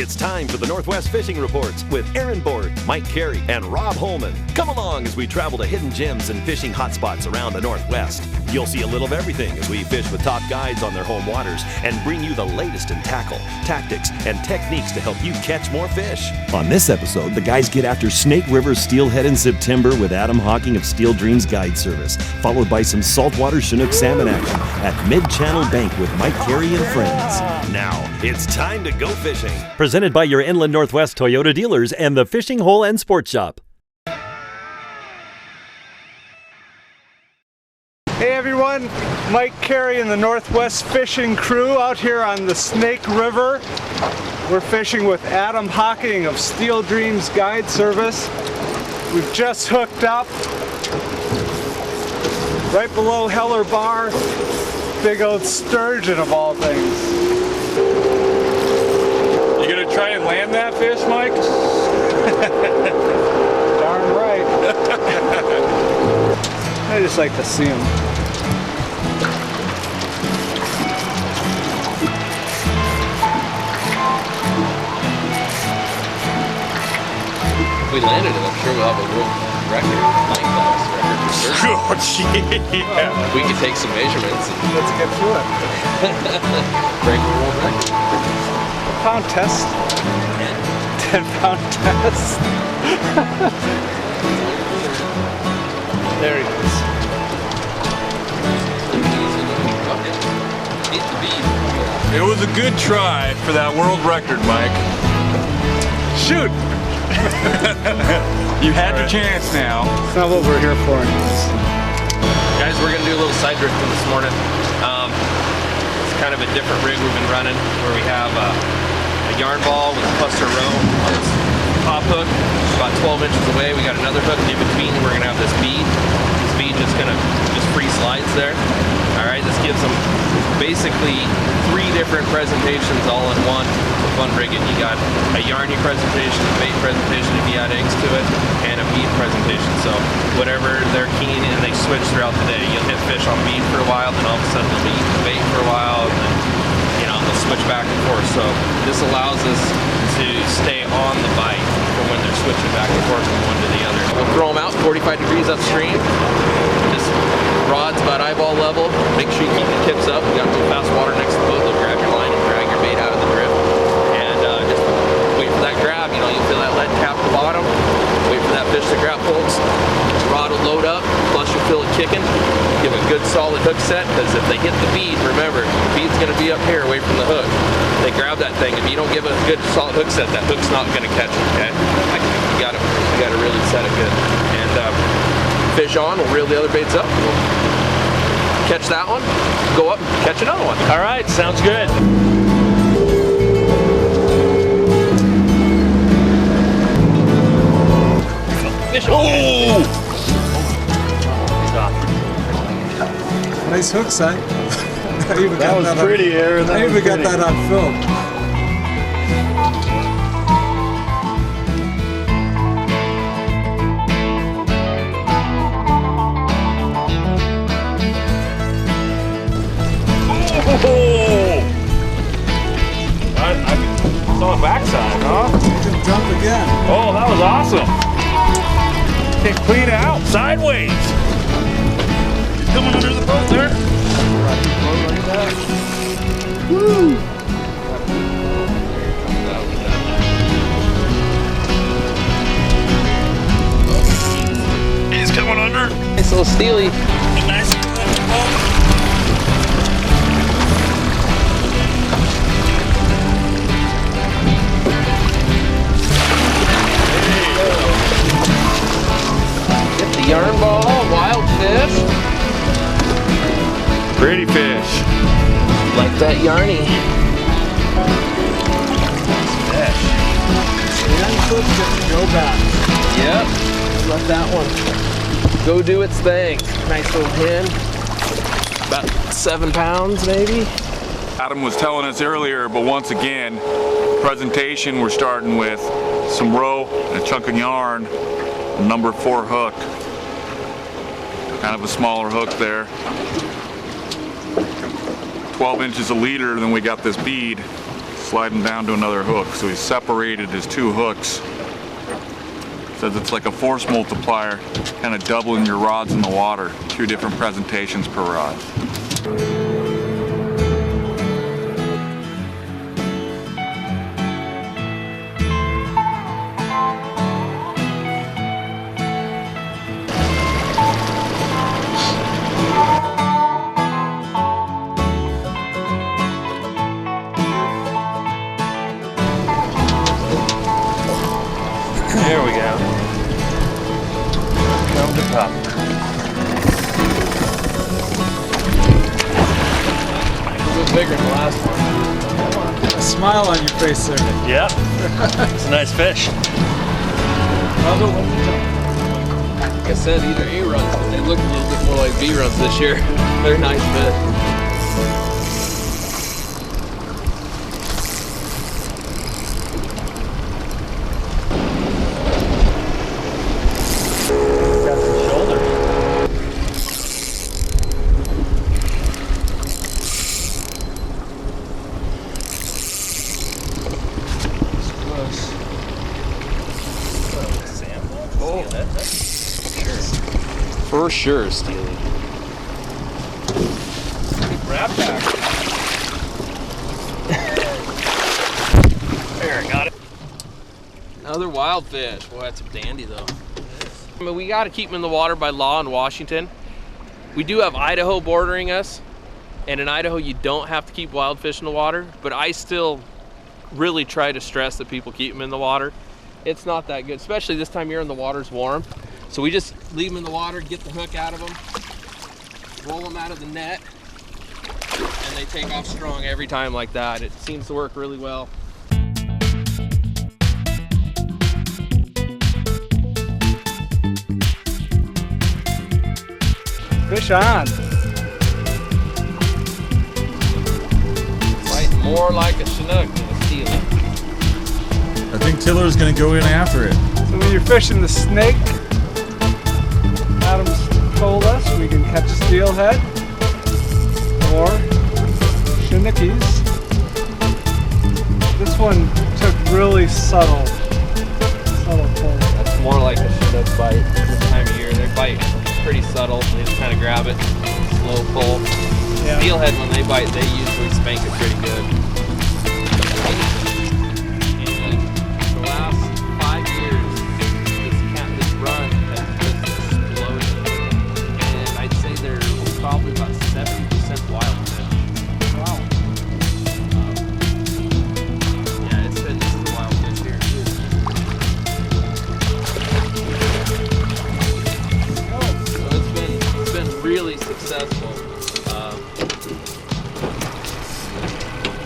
It's time for the Northwest Fishing Reports with Aaron Board, Mike Carey, and Rob Holman. Come along as we travel to hidden gems and fishing hotspots around the Northwest. You'll see a little of everything as we fish with top guides on their home waters and bring you the latest in tackle, tactics, and techniques to help you catch more fish. On this episode, the guys get after Snake River Steelhead in September with Adam Hocking of Steel Dreams Guide Service, followed by some saltwater Chinook salmon action at Mid-Channel Bank with Mike Carey and friends. Now, it's time to go fishing. Presented by your Inland Northwest Toyota dealers and the Fishing Hole and Sports Shop. Hey everyone, Mike Carey and the Northwest Fishing crew out here on the Snake River. We're fishing with Adam Hocking of Steel Dreams Guide Service. We've just hooked up right below Heller Bar, big old sturgeon of all things. You gonna try and land that fish, Mike? Darn right. I just like to see them. If we landed it, I'm sure we'll have a world record, length record for sturgeon. Yeah. We could take some measurements and Let's get to it. break the world record. Pound test. 10-pound test. There he is. Beat the bead. It was a good try for that world record, Mike. Shoot! You had your chance now. It's not what we're here for anyways. Guys, we're gonna do a little side drifting this morning. It's kind of a different rig we've been running, where we have a yarn ball with a cluster row on this pop hook. About 12 inches away, we got another hook, and in between we're gonna have this bead. This bead just free slides there. All right, this gives them basically 3 different presentations all in one rigging. You got a yarny presentation, a bait presentation if you add eggs to it, and a bead presentation. So whatever they're keen and they switch throughout the day. You'll hit fish on bead for a while, then all of a sudden they'll be eating the bait for a while, and then they'll switch back and forth. So this allows us to stay on the bite for when they're switching back and forth from one to the other. We'll throw them out 45 degrees upstream. Just rods about eyeball level. Make sure you keep the tips up. You got some fast water next to the boat. They'll grab your line and drag your bait out of the drift. And just wait for that grab. You'll feel that lead tap at the bottom. Wait for that fish to grab holds. Rod will load up. Plus you'll feel it kicking. Give a good solid hook set, because if they hit the bead, remember, the bead's going to be up here away from the hook. They grab that thing. If you don't give a good solid hook set, that hook's not going to catch it, okay? You got to really set it good. And fish on, we'll reel the other baits up. We'll catch that one, go up and catch another one. All right, sounds good. Oh! Nice hook set. That was pretty, Aaron. I even got that on film. It's on the backside, huh? Jump again. Oh, that was awesome. Okay, clean out, sideways. He's coming under the boat there. Woo! He's coming under. Nice little steely. Nice little boat. Yarn ball, wild fish. Pretty fish. Like that yarny. Go back. Yep. Let that one go do its thing. Nice little pin. About 7 pounds maybe. Adam was telling us earlier, but once again, presentation, we're starting with some roe and a chunk of yarn, number 4 hook. Kind of a smaller hook there. 12 inches a leader, then we got this bead. slide them down to another hook. So he's separated his two hooks. Says it's like a force multiplier, kind of doubling your rods in the water. 2 different presentations per rod. There we go. Come to pop. A little bigger than the last one. A smile on your face, sir. Yep. It's a nice fish. Like I said, these are A-runs, but they look a little bit more like B-runs this year. They're nice fish. For sure, Steely. Wrap back. There, got it. Another wild fish. Boy, that's a dandy though. I mean, we got to keep them in the water by law in Washington. We do have Idaho bordering us, and in Idaho you don't have to keep wild fish in the water, but I still really try to stress that people keep them in the water. It's not that good, especially this time of year when the water's warm. So we just leave them in the water, get the hook out of them, roll them out of the net, and they take off strong every time like that. It seems to work really well. Fish on. Fighting more like a Chinook than a Steelhead. I think Tiller's gonna go in after it. So when you're fishing the snake, Adam's told us we can catch steelhead or Chinookies. This one took really subtle pull. That's more like a Chinook bite this time of year. They bite pretty subtle. They just kind of grab it, slow pull. Yeah. Steelhead, when they bite, they usually spank it pretty good. And the last 5 years, this run has just exploded. And I'd say they're probably about 70% wild fish. Wow. Yeah, it's been just the wild fish here too. So it's been really successful.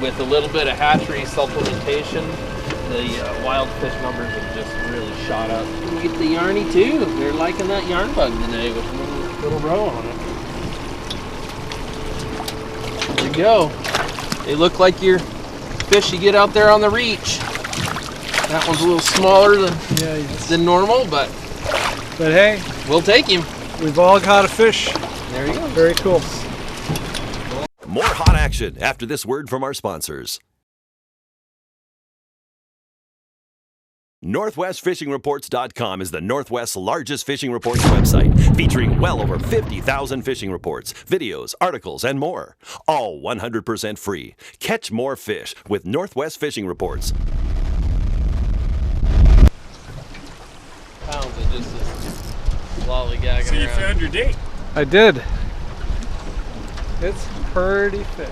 With a little bit of hatchery supplementation, the wild fish numbers have just really shot up. You get the yarny too. They're liking that yarn bug today with a little row on it. There you go. They look like your fish you get out there on the reach. That one's a little smaller than normal, but hey, we'll take him. we've all caught a fish. There you go. Very cool. More hot action after this word from our sponsors. NorthwestFishingReports.com is the Northwest's largest fishing reports website, featuring well over 50,000 fishing reports, videos, articles, and more. All 100% free. Catch more fish with Northwest Fishing Reports. Pounds of just this lollygagging So you around. found your date. I did. It's pretty fish.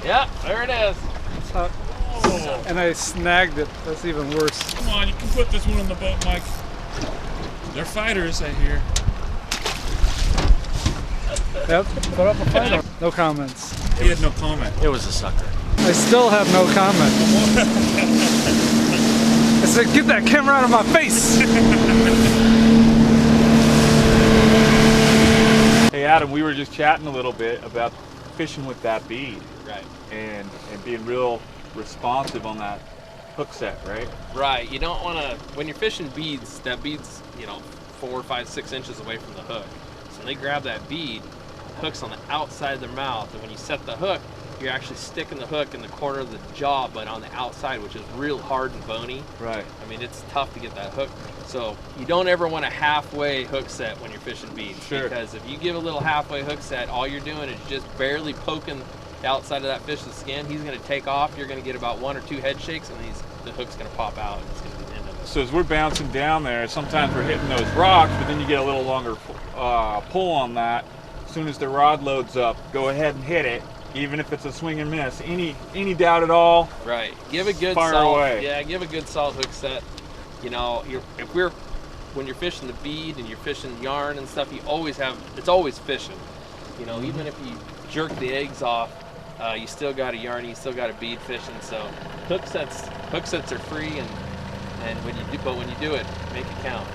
Yeah, there it is. And I snagged it. That's even worse. Come on, you can put this one in the boat, Mike. They're fighters, I hear. Yep, put up a fight. No comments. He had no comment. It was a sucker. I still have no comment. I said, get that camera out of my face! Hey Adam, we were just chatting a little bit about fishing with that bead. Right. And being real responsive on that hook set, right? Right. You don't want to, when you're fishing beads, that bead's, 4, 5, 6 inches away from the hook. So when they grab that bead, hook's on the outside of their mouth, and when you set the hook, you're actually sticking the hook in the corner of the jaw, but on the outside, which is real hard and bony. Right. I mean, it's tough to get that hook. So you don't ever want a halfway hook set when you're fishing beads. Sure. Because if you give a little halfway hook set, all you're doing is just barely poking the outside of that fish's skin. He's going to take off. You're going to get about 1 or 2 head shakes, and the hook's going to pop out, and it's going to be the end of it. So as we're bouncing down there, sometimes we're hitting those rocks, but then you get a little longer pull on that. As soon as the rod loads up, go ahead and hit it, even if it's a swing and miss. Any doubt at all? Right. Give a good Fire salt. away. Yeah, give a good salt hook set. You know, when you're fishing the bead and you're fishing yarn and stuff, it's always fishing. You know, even if you jerk the eggs off, you still got a yarn, you still got a bead fishing. So hook sets are free, and when you do it, make it count.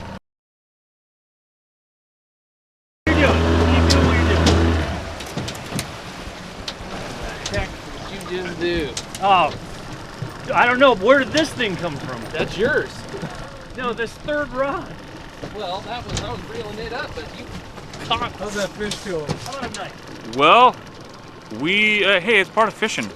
What you just do? Oh, I don't know. Where did this thing come from? That's yours. No, this third rod. Well, I was reeling it up, but you caught. How's that fish feel? How about a knife? Well, hey, it's part of fishing,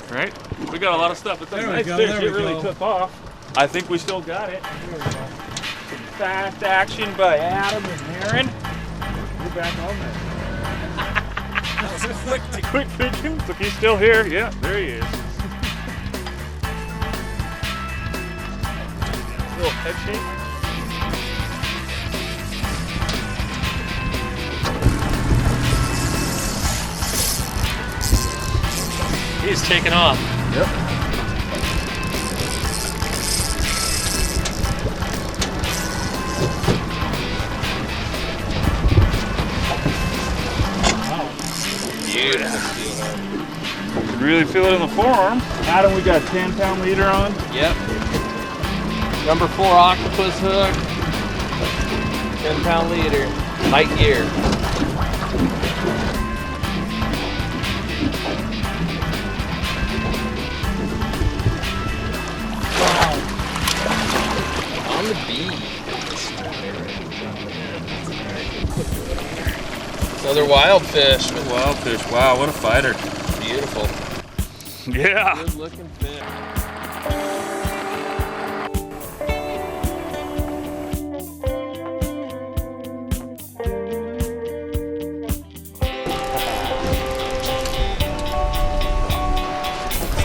right? We got a lot of stuff. It's a There we nice go, fish. there It we really go. took off. I think we still got it. Some fast action by Adam and Aaron. We're back on there. Quick fishing. Look, he's still here. Yeah, there he is. Little head shake. He's taking off. Yep. Beautiful steelhead. You really feel it in the forearm. Adam, we got 10-pound leader on. Yep. Number 4 octopus hook. 10-pound leader. Light gear. Wow. On the bead. Another wild fish. Wild fish. Wow, what a fighter. Beautiful. Yeah. Good looking fish.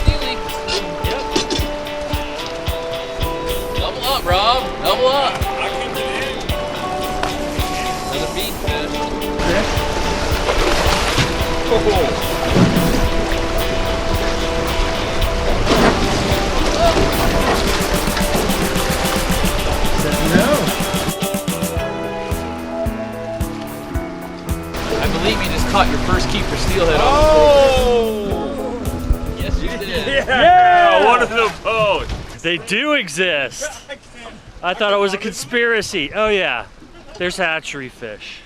Steely. Yep. Double up, Rob. Double up. Another bead fish. I believe you just caught your first keeper steelhead. Oh! Yes, you did. Yeah! What is the boat? They do exist. I thought it was a conspiracy. Oh yeah, there's hatchery fish.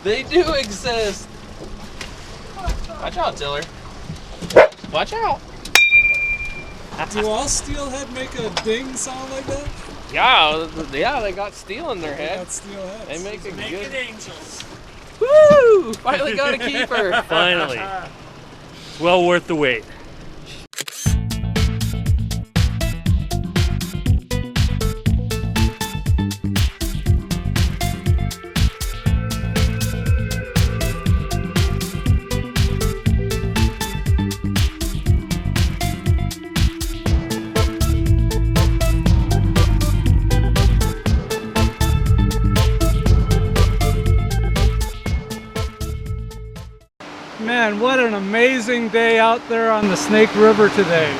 They do exist. Watch out, Tiller. Watch out. Do all steelhead make a ding sound like that? Yeah, they got steel in their head. That's steelhead. They make a good. angels. Woo! Finally got a keeper. Finally. Well worth the wait. Man, what an amazing day out there on the Snake River today.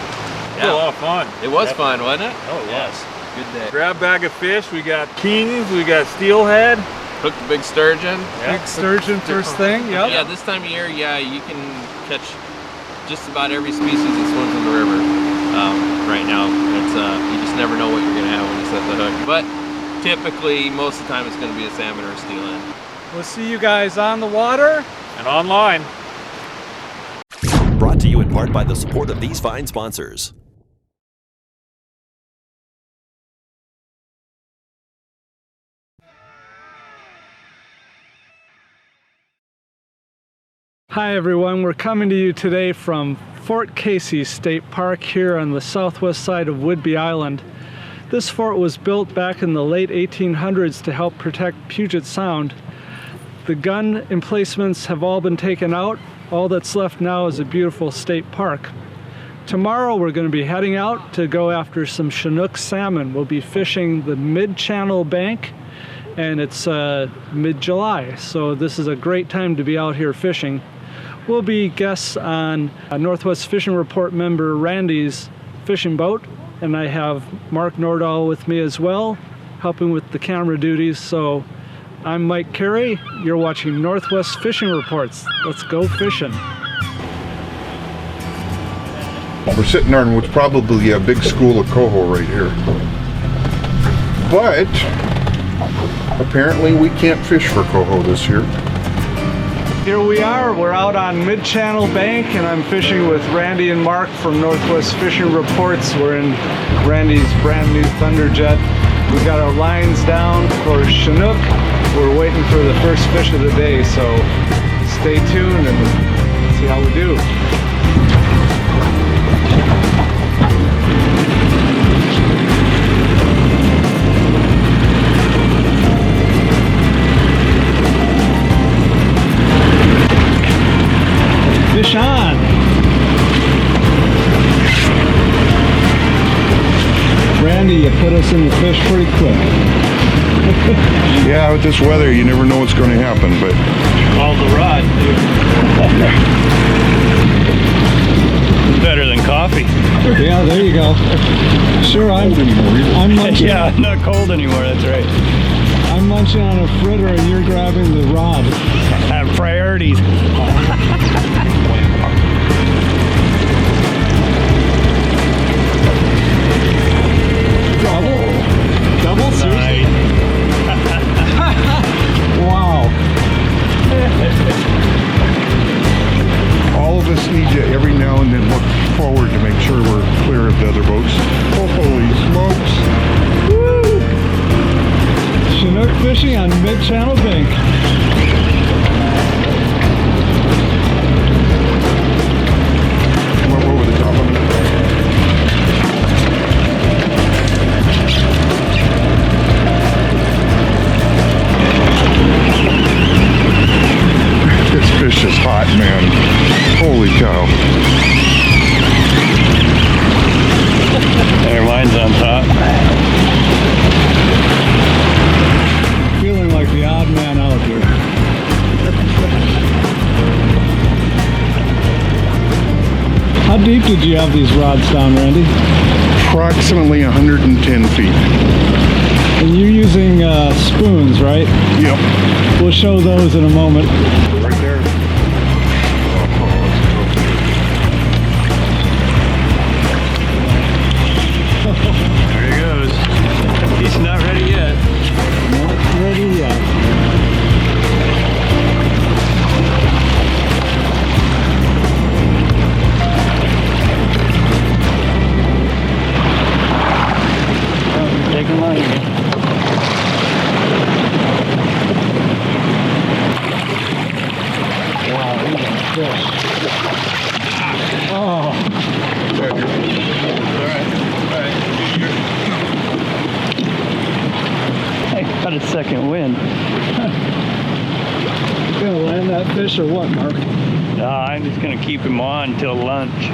A lot of fun. It was fun, wasn't it? Oh yes. Good day. Grab bag of fish. We got kings. We got steelhead. Hooked a big sturgeon. Big sturgeon first thing, yep. Yeah, this time of year, you can catch just about every species that swims in the river. Right now, it's you just never know what you're gonna have when you set the hook. But typically, most of the time, it's gonna be a salmon or a steelhead. We'll see you guys on the water. And online. Brought to you in part by the support of these fine sponsors. Hi everyone, we're coming to you today from Fort Casey State Park here on the southwest side of Whidbey Island. This fort was built back in the late 1800s to help protect Puget Sound. The gun emplacements have all been taken out. All that's left now is a beautiful state park. Tomorrow we're going to be heading out to go after some Chinook salmon. We'll be fishing the mid-channel bank, and it's mid-July, so this is a great time to be out here fishing. We'll be guests on a Northwest Fishing Report member Randy's fishing boat, and I have Mark Nordahl with me as well, helping with the camera duties. So I'm Mike Carey, you're watching Northwest Fishing Reports. Let's go fishing. We're sitting on what's probably a big school of coho right here. But apparently we can't fish for coho this year. Here we are, we're out on Mid-Channel Bank, and I'm fishing with Randy and Mark from Northwest Fishing Reports. We're in Randy's brand new Thunderjet. We've got our lines down for Chinook. We're waiting for the first fish of the day, so stay tuned and see how we do. Fish on! Randy, you put us in the fish pretty quick. Yeah, with this weather, you never know what's going to happen, but... All the rod, better than coffee. Yeah, there you go. Sure, I'm munching. Yeah, not cold anymore, that's right. I'm munching on a fritter and you're grabbing the rod. I have priorities. Double? Seriously? Wow. all of us need to every now and then look forward to make sure we're clear of the other boats. Oh, holy smokes. Woo! Chinook fishing on Mid-Channel Bank. Come up over the top of it. This fish is hot, man. Holy cow. There, mine's on top. Feeling like the odd man out here. How deep did you have these rods down, Randy? Approximately 110 feet. And you're using spoons, right? Yep. We'll show those in a moment. Right there. There he goes. He's not ready yet. Not ready yet. Take a line. Wow, he's a fish. Oh. I got a second wind. You gonna land that fish or what, Mark? No, I'm just gonna keep him on till lunch.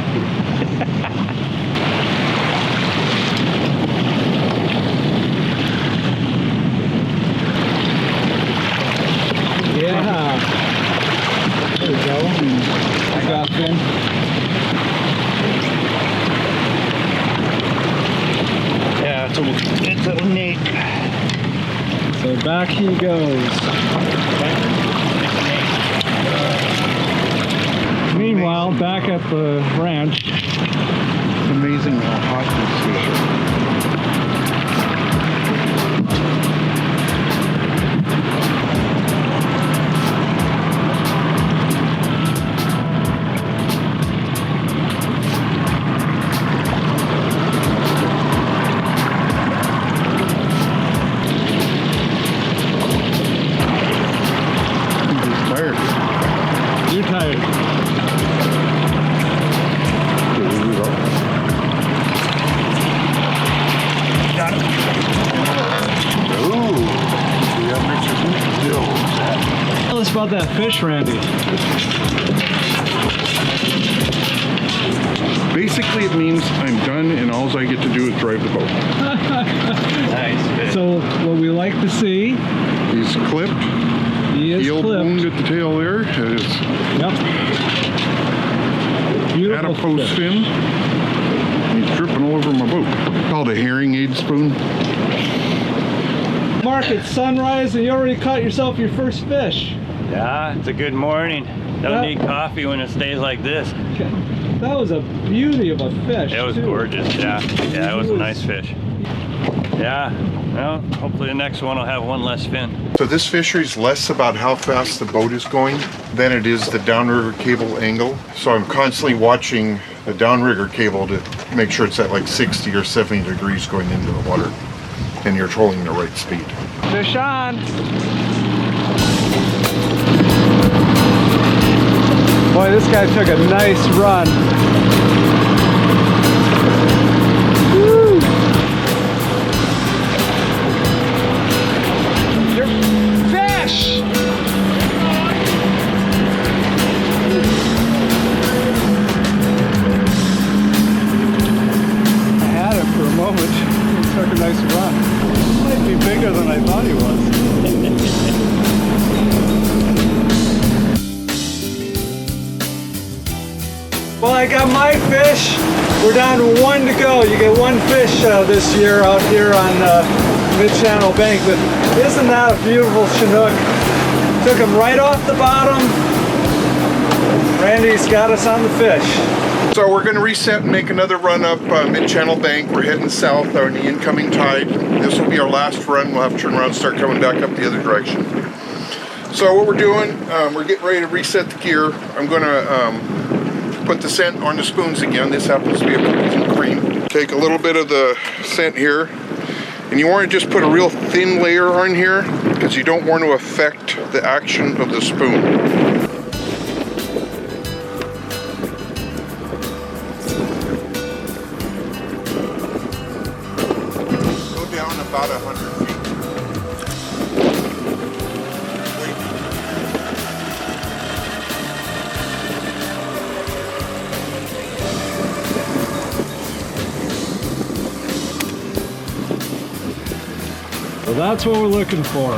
Yeah. There we go. I got him. Yeah, it's a neat. So back he goes. Meanwhile, back at the ranch. It's amazing how hot this fish is. You're tired. about that fish, Randy? Basically, it means I'm done and all I get to do is drive the boat. Nice. So what we like to see, He's clipped. he is Heel clipped. wound at the tail there. It's Yep. Beautiful adipose fish. fin. He's dripping all over my boat. Called a herring aid spoon. Mark, it's sunrise and you already caught yourself your first fish. Yeah, it's a good morning. Don't Yeah. need coffee when it stays like this. That was a beauty of a fish. It was too. gorgeous, yeah. Yeah, it was a nice fish. Yeah, well, hopefully the next one will have one less fin. So this fishery is less about how fast the boat is going than it is the downriver cable angle. So I'm constantly watching the downrigger cable to make sure it's at like 60 or 70 degrees going into the water and you're trolling the right speed. Fish on. Boy, this guy took a nice run. Woo. Your fish! I had it for a moment. He took a nice run. He might be bigger than I thought he was. Well, I got my fish. We're down to one to go. You get one fish this year out here on Mid-Channel Bank. But isn't that a beautiful Chinook? Took him right off the bottom. Randy's got us on the fish. So we're going to reset and make another run up Mid-Channel Bank. We're heading south on the incoming tide. This will be our last run. We'll have to turn around and start coming back up the other direction. So what we're doing, we're getting ready to reset the gear. I'm going to put the scent on the spoons again. This happens to be a cookies and cream. Take a little bit of the scent here, and you want to just put a real thin layer on here because you don't want to affect the action of the spoon. Go down about 100 feet. Well, that's what we're looking for.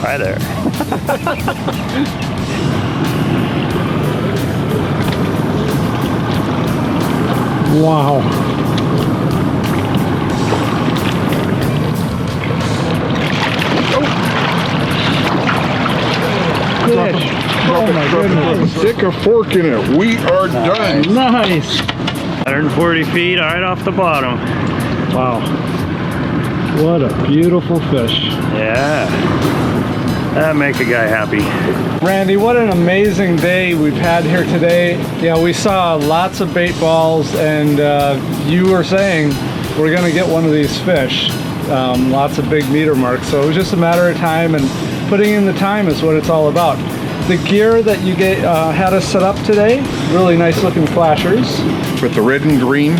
Hi there. Wow. Fish. Oh my goodness. Stick a fork in it. We are done. Nice. 140 feet right off the bottom. Wow. What a beautiful fish. Yeah. That'd make a guy happy. Randy, what an amazing day we've had here today. Yeah, we saw lots of bait balls, and you were saying we're gonna get one of these fish. Lots of big meter marks, so it was just a matter of time, and putting in the time is what it's all about. The gear that you had us set up today, really nice looking flashers. With the red and green,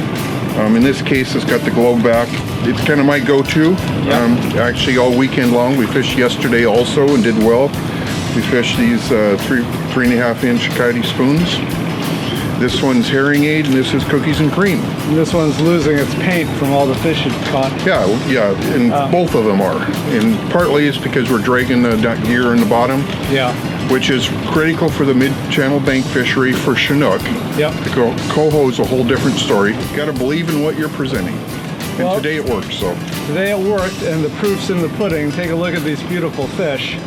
in this case it's got the glow back. It's kind of my go-to. Yep. Actually all weekend long. We fished yesterday also and did well. We fished these 3.5 inch Coyote spoons. This one's herring aid and this is cookies and cream. And this one's losing its paint from all the fish it caught. Yeah, and both of them are. And partly it's because we're dragging the gear in the bottom. Yeah. Which is critical for the mid-channel bank fishery for Chinook. Yep. The coho is a whole different story. You gotta believe in what you're presenting. And today it worked, so. Today it worked, and the proof's in the pudding. Take a look at these beautiful fish.